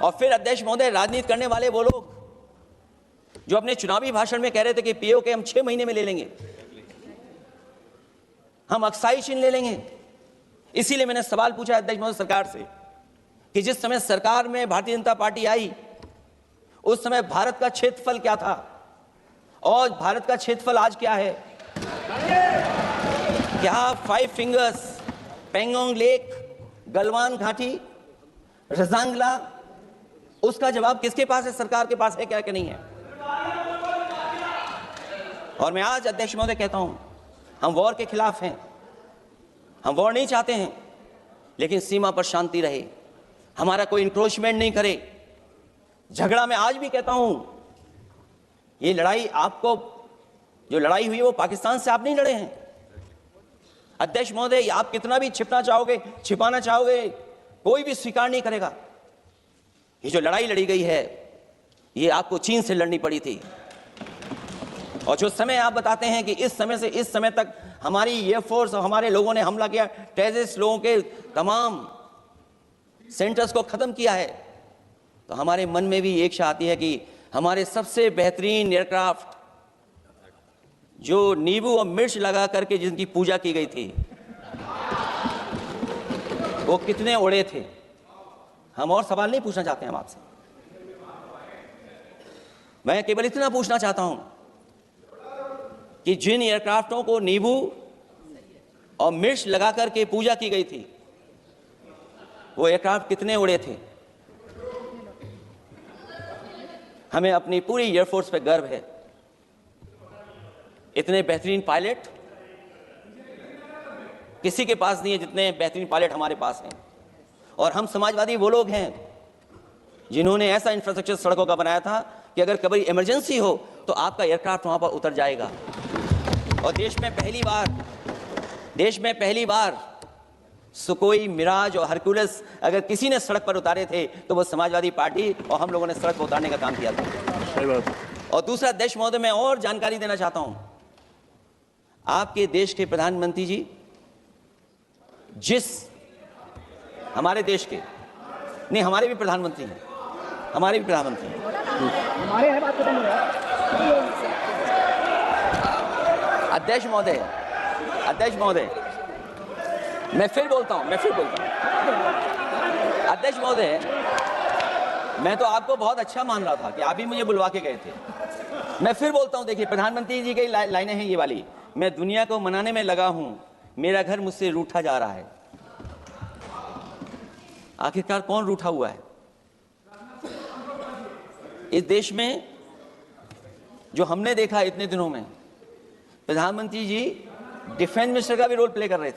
और फिर अध्यक्ष महोदय, राजनीति करने वाले वो लोग जो अपने चुनावी भाषण में कह रहे थे कि पीओके हम 6 महीने में ले लेंगे, हम अक्साई चिन्ह ले लेंगे। इसीलिए मैंने सवाल पूछा अध्यक्ष महोदय सरकार से कि जिस समय सरकार में भारतीय जनता पार्टी आई उस समय भारत का क्षेत्रफल क्या था और भारत का क्षेत्रफल आज क्या है? क्या 5 फिंगर्स, पेंगोंग लेक, गलवान घाटी, रजांगला, उसका जवाब किसके पास है? सरकार के पास है क्या कि नहीं है? और मैं आज अध्यक्ष महोदय कहता हूं, हम वॉर के खिलाफ हैं, हम वॉर नहीं चाहते हैं, लेकिन सीमा पर शांति रहे, हमारा कोई इंक्रोचमेंट नहीं करे। झगड़ा मैं आज भी कहता हूं, ये लड़ाई आपको, जो लड़ाई हुई है वो पाकिस्तान से आप नहीं लड़े हैं। अध्यक्ष महोदय, आप कितना भी छिपना चाहोगे, छिपाना चाहोगे, कोई भी स्वीकार नहीं करेगा। ये जो लड़ाई लड़ी गई है ये आपको चीन से लड़नी पड़ी थी। और जो समय आप बताते हैं कि इस समय से इस समय तक हमारी एयरफोर्स और हमारे लोगों ने हमला किया, टेररिस्ट लोगों के तमाम सेंटर्स को खत्म किया है, तो हमारे मन में भी एक इच्छा आती है कि हमारे सबसे बेहतरीन एयरक्राफ्ट जो नींबू और मिर्च लगा करके जिनकी पूजा की गई थी वो कितने उड़े थे। हम और सवाल नहीं पूछना चाहते हैं हम आपसे, मैं केवल इतना पूछना चाहता हूं कि जिन एयरक्राफ्टों को नींबू और मिर्च लगा करके पूजा की गई थी वो एयरक्राफ्ट कितने उड़े थे। हमें अपनी पूरी एयरफोर्स पे गर्व है। इतने बेहतरीन पायलट किसी के पास नहीं है जितने बेहतरीन पायलट हमारे पास हैं। और हम समाजवादी वो लोग हैं जिन्होंने ऐसा इंफ्रास्ट्रक्चर सड़कों का बनाया था कि अगर कभी इमरजेंसी हो तो आपका एयरक्राफ्ट वहां पर उतर जाएगा। और देश में पहली बार सुकोई, मिराज और हरकुलस अगर किसी ने सड़क पर उतारे थे तो वो समाजवादी पार्टी और हम लोगों ने सड़क पर उतारने का काम किया था। सही बात। और दूसरा अध्यक्ष महोदय, मैं और जानकारी देना चाहता हूं, आपके देश के प्रधानमंत्री जी जिस हमारे देश के नहीं, हमारे भी प्रधानमंत्री हैं, हमारे भी प्रधानमंत्री हैं, हमारे हैं बात खत्म हो रहा है। अध्यक्ष महोदय, मैं फिर बोलता हूं अध्यक्ष महोदय, मैं तो आपको बहुत अच्छा मान रहा था कि आप ही मुझे बुलवा के गए थे। मैं फिर बोलता हूं, देखिए प्रधानमंत्री जी की लाइनें हैं ये वाली, मैं दुनिया को मनाने में लगा हूं, मेरा घर मुझसे रूठा जा रहा है। आखिरकार कौन रूठा हुआ है इस देश में? जो हमने देखा इतने दिनों में, प्रधानमंत्री जी डिफेंस मिनिस्टर का भी रोल प्ले कर रहे थे।